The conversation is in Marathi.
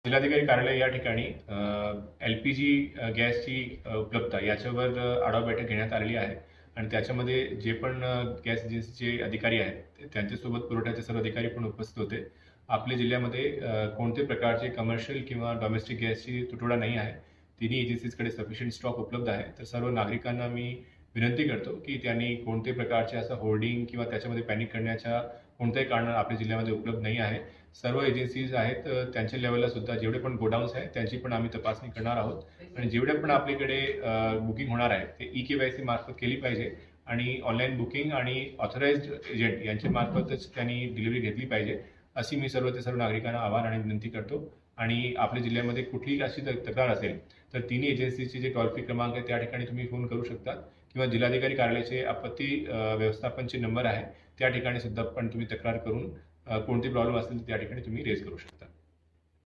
जिल्हाधिकारी कार्यालय या ठिकाणी LPG गॅसची उपलब्धता याच्यावर आढावा बैठक घेण्यात आलेली आहे आणि त्याच्यामध्ये जे पण गॅस एजन्सीचे अधिकारी आहेत त्यांच्यासोबत पुरवठ्याचे सर्व अधिकारी पण उपस्थित होते. आपल्या जिल्ह्यामध्ये कोणत्याही प्रकारचे कमर्शियल किंवा डोमेस्टिक गॅसची तुटवडा नाही आहे. तिन्ही एजन्सीजकडे सफिशियंट स्टॉक उपलब्ध आहे. तर सर्व नागरिकांना मी विनंती करतो की त्यांनी कोणत्याही प्रकारचे असं होर्डिंग किंवा त्याच्यामध्ये पॅनिक करण्याच्या कोणत्याही कारण आपल्या जिल्ह्यामध्ये उपलब्ध नाही आहे. सर्व एजन्सीज आहेत त्यांच्या लेवलला सुद्धा जेवढे पण गोडाऊन्स आहेत त्यांची पण आम्ही तपासणी करणार आहोत आणि जेवढे पण आपल्याकडे बुकिंग होणार आहे ते KYC मार्फत केली पाहिजे आणि ऑनलाईन बुकिंग आणि ऑथराइज्ड एजंट यांच्या मार्फतच त्यांनी डिलिव्हरी घेतली पाहिजे अशी मी सर्व नागरिकांना आवाहन आणि विनंती करतो. आणि आपल्या जिल्ह्यामध्ये कुठलीही अशी तक्रार असेल तर तिन्ही एजन्सीचे जे टोल फ्री क्रमांक आहे त्या ठिकाणी तुम्ही फोन करू शकता किंवा जिल्हाधिकारी कार्यालयाचे आपत्ती व्यवस्थापनचे नंबर आहे त्या ठिकाणी सुद्धा पण तुम्ही तक्रार करून कोणते प्रॉब्लेम असतील त्या ठिकाणी तुम्ही रेज करू शकता.